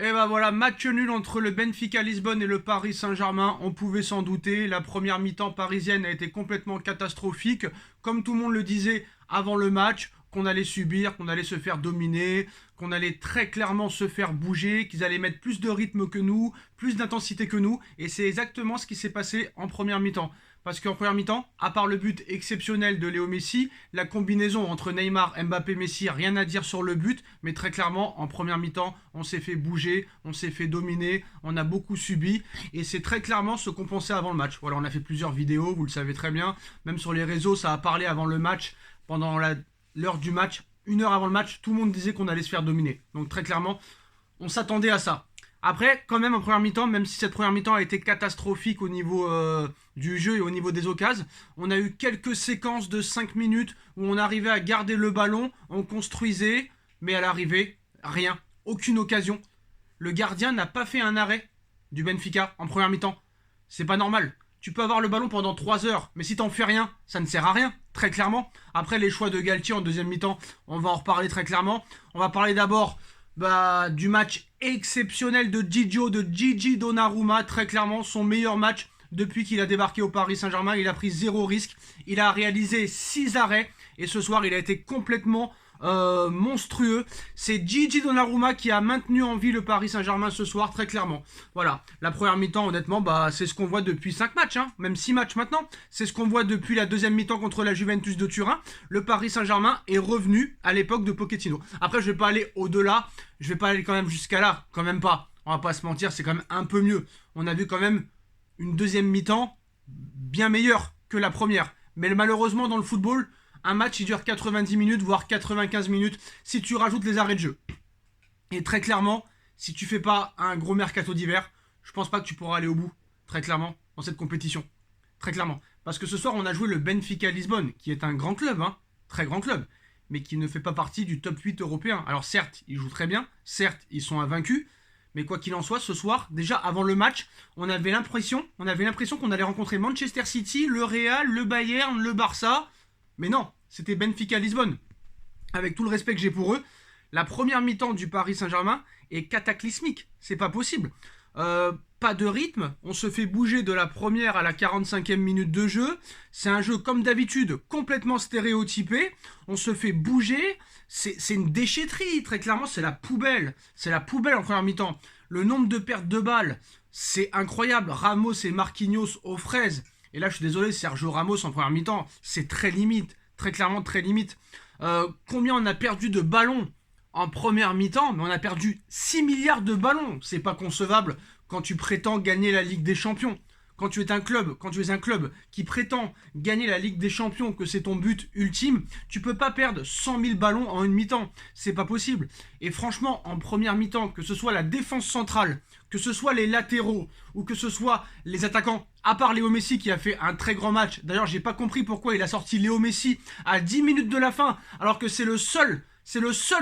Et bah voilà, match nul entre le Benfica Lisbonne et le Paris Saint-Germain. On pouvait s'en douter. La première mi-temps parisienne a été complètement catastrophique. Comme tout le monde le disait avant le match, qu'on allait subir, qu'on allait se faire dominer, qu'on allait très clairement se faire bouger, qu'ils allaient mettre plus de rythme que nous, plus d'intensité que nous. Et c'est exactement ce qui s'est passé en première mi-temps. Parce qu'en première mi-temps, à part le but exceptionnel de Léo Messi, la combinaison entre Neymar, Mbappé, Messi, rien à dire sur le but, mais très clairement, en première mi-temps, on s'est fait bouger, on s'est fait dominer, on a beaucoup subi, et c'est très clairement ce qu'on pensait avant le match. Voilà, on a fait plusieurs vidéos, vous le savez très bien, même sur les réseaux, ça a parlé avant le match, pendant l'heure du match, une heure avant le match, tout le monde disait qu'on allait se faire dominer. Donc très clairement, on s'attendait à ça. Après, quand même, en première mi-temps, même si cette première mi-temps a été catastrophique au niveau du jeu et au niveau des occasions, on a eu quelques séquences de 5 minutes où on arrivait à garder le ballon, on construisait, mais à l'arrivée, rien, aucune occasion. Le gardien n'a pas fait un arrêt du Benfica en première mi-temps. C'est pas normal. Tu peux avoir le ballon pendant 3 heures, mais si t'en fais rien, ça ne sert à rien, très clairement. Après, les choix de Galtier en deuxième mi-temps, on va en reparler très clairement. On va parler d'abord du match exceptionnel de Gigi Donnarumma, très clairement son meilleur match depuis qu'il a débarqué au Paris Saint-Germain. Il a pris 0 risque, il a réalisé 6 arrêts et ce soir il a été complètement monstrueux. C'est Gigi Donnarumma qui a maintenu en vie le Paris Saint-Germain ce soir, très clairement. Voilà, la première mi-temps, honnêtement, c'est ce qu'on voit depuis 5 matchs, hein, même 6 matchs maintenant. C'est ce qu'on voit depuis la deuxième mi-temps contre la Juventus de Turin. Le Paris Saint-Germain est revenu à l'époque de Pochettino. Après, je vais pas aller au-delà, je vais pas aller quand même jusqu'à là, quand même pas. On va pas se mentir, c'est quand même un peu mieux. On a vu quand même une deuxième mi-temps bien meilleure que la première. Mais malheureusement, dans le football, un match il dure 90 minutes, voire 95 minutes, si tu rajoutes les arrêts de jeu. Et très clairement, si tu fais pas un gros mercato d'hiver, je pense pas que tu pourras aller au bout, très clairement, dans cette compétition. Très clairement. Parce que ce soir, on a joué le Benfica Lisbonne, qui est un grand club, hein, très grand club, mais qui ne fait pas partie du top 8 européen. Alors certes, ils jouent très bien, certes, ils sont invaincus, mais quoi qu'il en soit, ce soir, déjà avant le match, on avait l'impression qu'on allait rencontrer Manchester City, le Real, le Bayern, le Barça. Mais non, c'était Benfica Lisbonne. Avec tout le respect que j'ai pour eux, la première mi-temps du Paris Saint-Germain est cataclysmique. C'est pas possible. Pas de rythme. On se fait bouger de la première à la 45e minute de jeu. C'est un jeu comme d'habitude, complètement stéréotypé. On se fait bouger. C'est une déchetterie. Très clairement, c'est la poubelle. C'est la poubelle en première mi-temps. Le nombre de pertes de balles, c'est incroyable. Ramos et Marquinhos aux fraises. Et là, je suis désolé, Sergio Ramos en première mi-temps, c'est très limite. Très clairement, très limite. Combien on a perdu de ballons en première mi-temps? Mais on a perdu 6 milliards de ballons. C'est pas concevable quand tu prétends gagner la Ligue des Champions. Quand tu es un club qui prétend gagner la Ligue des Champions, que c'est ton but ultime, tu peux pas perdre 100 000 ballons en une mi-temps. C'est pas possible. Et franchement, en première mi-temps, que ce soit la défense centrale, que ce soit les latéraux, ou que ce soit les attaquants, à part Léo Messi qui a fait un très grand match. D'ailleurs, j'ai pas compris pourquoi il a sorti Léo Messi à 10 minutes de la fin, alors que c'est le seul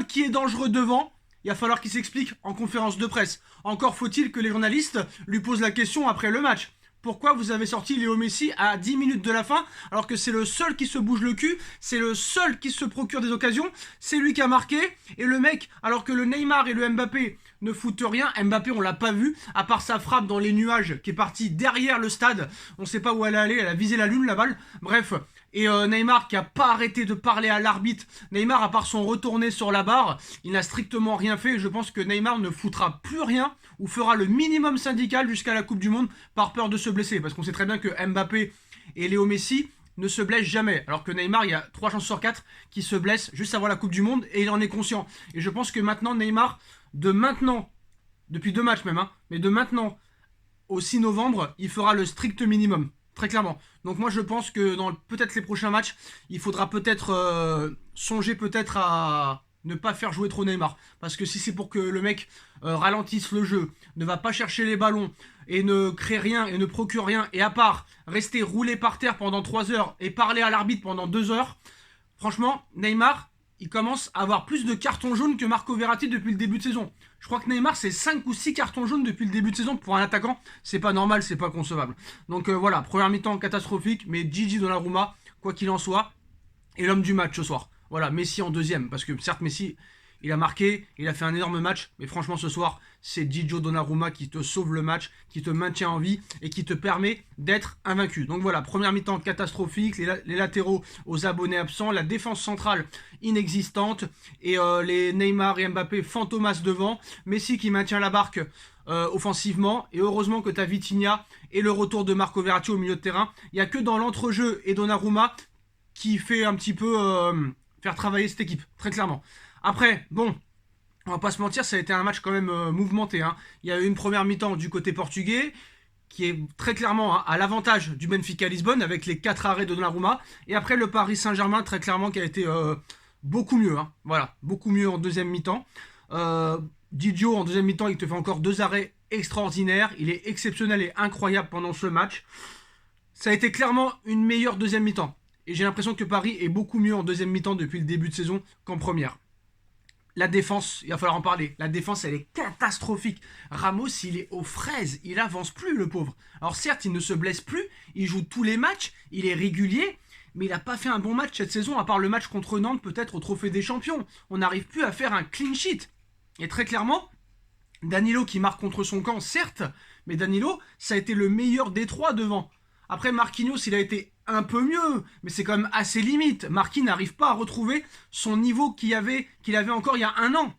qui est dangereux devant. Il va falloir qu'il s'explique en conférence de presse. Encore faut-il que les journalistes lui posent la question après le match. Pourquoi vous avez sorti Léo Messi à 10 minutes de la fin alors que c'est le seul qui se bouge le cul, c'est le seul qui se procure des occasions, c'est lui qui a marqué, et le mec, alors que le Neymar et le Mbappé ne foutent rien, Mbappé on l'a pas vu, à part sa frappe dans les nuages qui est partie derrière le stade, on sait pas où elle allait, elle a visé la lune la balle, bref. Et Neymar qui a pas arrêté de parler à l'arbitre. Neymar, à part son retourné sur la barre, il n'a strictement rien fait. Je pense que Neymar ne foutra plus rien ou fera le minimum syndical jusqu'à la Coupe du Monde par peur de se blesser. Parce qu'on sait très bien que Mbappé et Léo Messi ne se blessent jamais. Alors que Neymar, il y a 3 chances sur 4 qui se blesse juste avant la Coupe du Monde et il en est conscient. Et je pense que maintenant, Neymar, depuis 2 matchs même, hein, mais de maintenant au 6 novembre, il fera le strict minimum. Très clairement. Donc moi je pense que dans peut-être les prochains matchs, il faudra peut-être songer peut-être à ne pas faire jouer trop Neymar. Parce que si c'est pour que le mec ralentisse le jeu, ne va pas chercher les ballons et ne crée rien et ne procure rien, et à part rester roulé par terre pendant 3 heures et parler à l'arbitre pendant 2 heures, franchement, Neymar, il commence à avoir plus de cartons jaunes que Marco Verratti depuis le début de saison. Je crois que Neymar, c'est 5 ou 6 cartons jaunes depuis le début de saison pour un attaquant. C'est pas normal, c'est pas concevable. Donc voilà, première mi-temps catastrophique, mais Gigi Donnarumma, quoi qu'il en soit, est l'homme du match ce soir. Voilà, Messi en deuxième, parce que certes Messi, il a marqué, il a fait un énorme match, mais franchement ce soir, c'est Gigio Donnarumma qui te sauve le match, qui te maintient en vie et qui te permet d'être invaincu. Donc voilà, première mi-temps catastrophique, les latéraux aux abonnés absents, la défense centrale inexistante et les Neymar et Mbappé fantomas devant, Messi qui maintient la barque offensivement, et heureusement que tu as Vitinha et le retour de Marco Verratti au milieu de terrain. Il n'y a que dans l'entrejeu et Donnarumma qui fait un petit peu faire travailler cette équipe, très clairement. Après, bon, on va pas se mentir, ça a été un match quand même mouvementé. Hein. Il y a eu une première mi-temps du côté portugais, qui est très clairement à l'avantage du Benfica Lisbonne, avec les 4 arrêts de Donnarumma. Et après, le Paris Saint-Germain, très clairement, qui a été beaucoup mieux. Hein. Voilà, beaucoup mieux en deuxième mi-temps. Didio, en deuxième mi-temps, il te fait encore 2 arrêts extraordinaires. Il est exceptionnel et incroyable pendant ce match. Ça a été clairement une meilleure deuxième mi-temps. Et j'ai l'impression que Paris est beaucoup mieux en deuxième mi-temps depuis le début de saison qu'en première. La défense, il va falloir en parler. La défense, elle est catastrophique. Ramos, il est aux fraises. Il avance plus, le pauvre. Alors certes, il ne se blesse plus. Il joue tous les matchs. Il est régulier. Mais il n'a pas fait un bon match cette saison, à part le match contre Nantes, peut-être au Trophée des Champions. On n'arrive plus à faire un clean sheet. Et très clairement, Danilo qui marque contre son camp, certes. Mais Danilo, ça a été le meilleur des 3 devant. Après, Marquinhos, il a été un peu mieux, mais c'est quand même assez limite. Marquinhos n'arrive pas à retrouver son niveau qu'il avait encore il y a un an.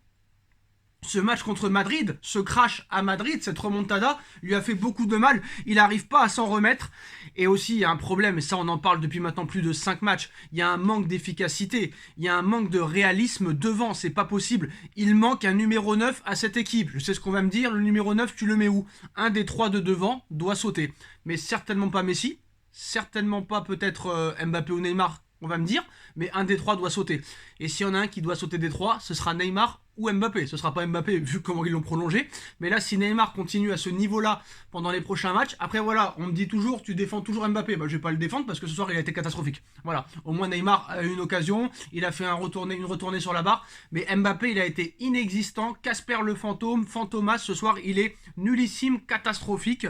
Ce match contre Madrid, ce crash à Madrid, cette remontada, lui a fait beaucoup de mal. Il n'arrive pas à s'en remettre. Et aussi, il y a un problème, et ça on en parle depuis maintenant plus de 5 matchs. Il y a un manque d'efficacité, il y a un manque de réalisme devant, c'est pas possible. Il manque un numéro 9 à cette équipe. Je sais ce qu'on va me dire, le numéro 9, tu le mets où? Un des 3 de devant doit sauter. Mais certainement pas Messi, certainement pas peut-être Mbappé ou Neymar, on va me dire, mais un des 3 doit sauter. Et s'il y en a un qui doit sauter des 3, ce sera Neymar ou Mbappé. Ce sera pas Mbappé vu comment ils l'ont prolongé. Mais là, si Neymar continue à ce niveau-là pendant les prochains matchs, après voilà, on me dit toujours, tu défends toujours Mbappé. Bah, je vais pas le défendre parce que ce soir, il a été catastrophique. Voilà, au moins Neymar a eu une occasion, il a fait une retournée sur la barre. Mais Mbappé, il a été inexistant. Casper le fantôme, Fantomas, ce soir, il est nullissime, catastrophique.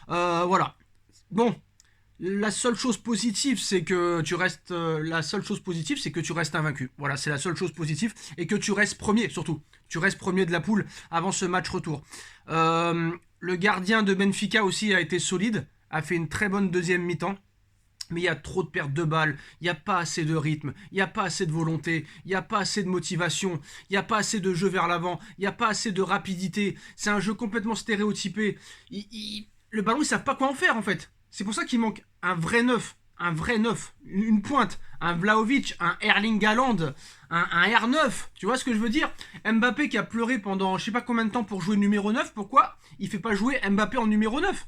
Voilà. Bon. La seule chose positive, c'est que tu restes. Invaincu. Voilà, c'est la seule chose positive et que tu restes premier, surtout. Tu restes premier de la poule avant ce match retour. Le gardien de Benfica aussi a été solide, a fait une très bonne deuxième mi-temps. Mais il y a trop de pertes de balles, il n'y a pas assez de rythme, il n'y a pas assez de volonté, il n'y a pas assez de motivation, il n'y a pas assez de jeu vers l'avant, il n'y a pas assez de rapidité. C'est un jeu complètement stéréotypé. Le ballon, ils ne savent pas quoi en faire en fait. C'est pour ça qu'il manque un vrai neuf, une pointe, un Vlahovic, un Erling Haaland, un R9, tu vois ce que je veux dire? Mbappé qui a pleuré pendant je sais pas combien de temps pour jouer numéro 9, pourquoi il fait pas jouer Mbappé en numéro 9?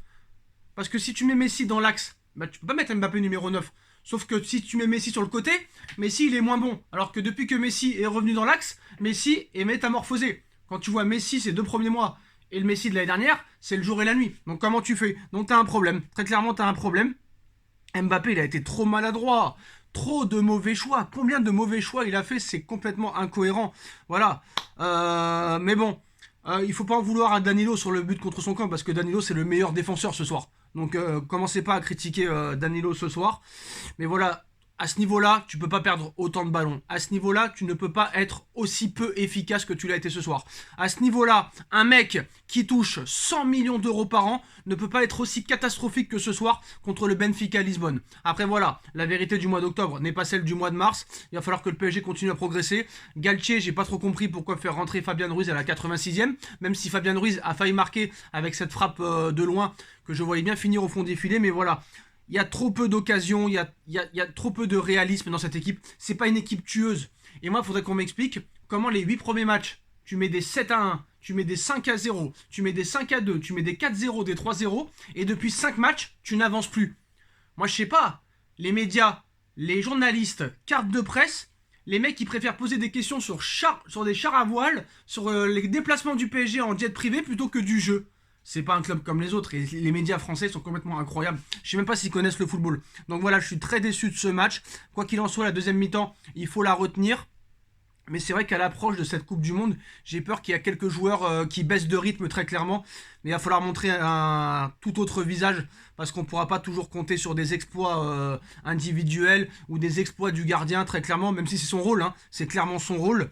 Parce que si tu mets Messi dans l'axe, bah tu peux pas mettre Mbappé numéro 9. Sauf que si tu mets Messi sur le côté, Messi il est moins bon. Alors que depuis que Messi est revenu dans l'axe, Messi est métamorphosé. Quand tu vois Messi ces 2 premiers mois et le Messi de l'année dernière, c'est le jour et la nuit. Donc comment tu fais? Donc t'as un problème. Très clairement, t'as un problème. Mbappé, il a été trop maladroit. Trop de mauvais choix. Combien de mauvais choix il a fait? C'est complètement incohérent. Voilà. Mais bon, il faut pas en vouloir à Danilo sur le but contre son camp parce que Danilo, c'est le meilleur défenseur ce soir. Donc commencez pas à critiquer Danilo ce soir. Mais voilà. À ce niveau-là, tu peux pas perdre autant de ballons. À ce niveau-là, tu ne peux pas être aussi peu efficace que tu l'as été ce soir. À ce niveau-là, un mec qui touche 100 millions d'euros par an ne peut pas être aussi catastrophique que ce soir contre le Benfica Lisbonne. Après voilà, la vérité du mois d'octobre n'est pas celle du mois de mars. Il va falloir que le PSG continue à progresser. Galtier, j'ai pas trop compris pourquoi faire rentrer Fabian Ruiz à la 86e, même si Fabian Ruiz a failli marquer avec cette frappe de loin que je voyais bien finir au fond des filets, mais voilà. Il y a trop peu d'occasions, il y a trop peu de réalisme dans cette équipe. C'est pas une équipe tueuse. Et moi, il faudrait qu'on m'explique comment les 8 premiers matchs, tu mets des 7-1, tu mets des 5-0, tu mets des 5-2, tu mets des 4-0, des 3-0, et depuis 5 matchs, tu n'avances plus. Moi, je sais pas. Les médias, les journalistes, cartes de presse, les mecs qui préfèrent poser des questions sur des chars à voile, sur les déplacements du PSG en jet privé plutôt que du jeu. C'est pas un club comme les autres et les médias français sont complètement incroyables. Je sais même pas s'ils connaissent le football. Donc voilà, je suis très déçu de ce match. Quoi qu'il en soit, la deuxième mi-temps, il faut la retenir. Mais c'est vrai qu'à l'approche de cette Coupe du Monde, j'ai peur qu'il y a quelques joueurs qui baissent de rythme très clairement. Mais il va falloir montrer un tout autre visage parce qu'on ne pourra pas toujours compter sur des exploits individuels ou des exploits du gardien très clairement, même si c'est son rôle, hein, c'est clairement son rôle.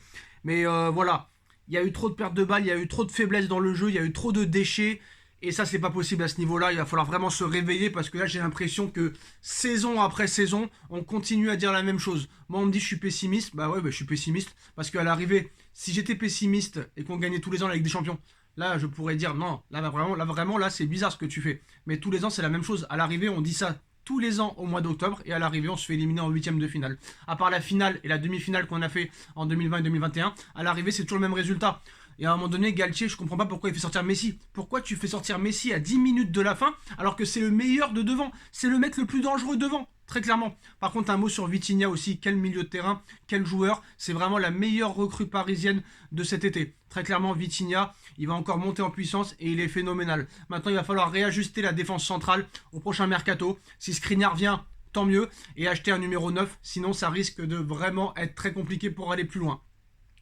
Mais voilà, il y a eu trop de pertes de balles, il y a eu trop de faiblesses dans le jeu, il y a eu trop de déchets. Et ça, c'est pas possible à ce niveau-là. Il va falloir vraiment se réveiller parce que là, j'ai l'impression que saison après saison, on continue à dire la même chose. Moi, on me dit je suis pessimiste. Bah ouais, bah, je suis pessimiste parce qu'à l'arrivée, si j'étais pessimiste et qu'on gagnait tous les ans la Ligue des Champions, là, je pourrais dire non. Là, c'est bizarre ce que tu fais. Mais tous les ans, c'est la même chose. À l'arrivée, on dit ça tous les ans au mois d'octobre et à l'arrivée, on se fait éliminer en huitième de finale. À part la finale et la demi-finale qu'on a fait en 2020 et 2021, à l'arrivée, c'est toujours le même résultat. Et à un moment donné, Galtier, je comprends pas pourquoi il fait sortir Messi. Pourquoi tu fais sortir Messi à 10 minutes de la fin alors que c'est le meilleur de devant? C'est le mec le plus dangereux devant, très clairement. Par contre, un mot sur Vitinha aussi. Quel milieu de terrain, quel joueur. C'est vraiment la meilleure recrue parisienne de cet été. Très clairement, Vitinha, il va encore monter en puissance et il est phénoménal. Maintenant, il va falloir réajuster la défense centrale au prochain mercato. Si Skriniar vient, tant mieux. Et acheter un numéro 9. Sinon, ça risque de vraiment être très compliqué pour aller plus loin.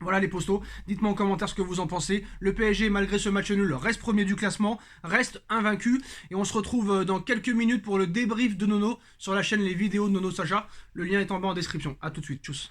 Voilà les postos, dites-moi en commentaire ce que vous en pensez. Le PSG, malgré ce match nul, reste premier du classement, reste invaincu. Et on se retrouve dans quelques minutes pour le débrief de Nono sur la chaîne Les Vidéos de Nono Sacha. Le lien est en bas en description. A tout de suite, tchuss.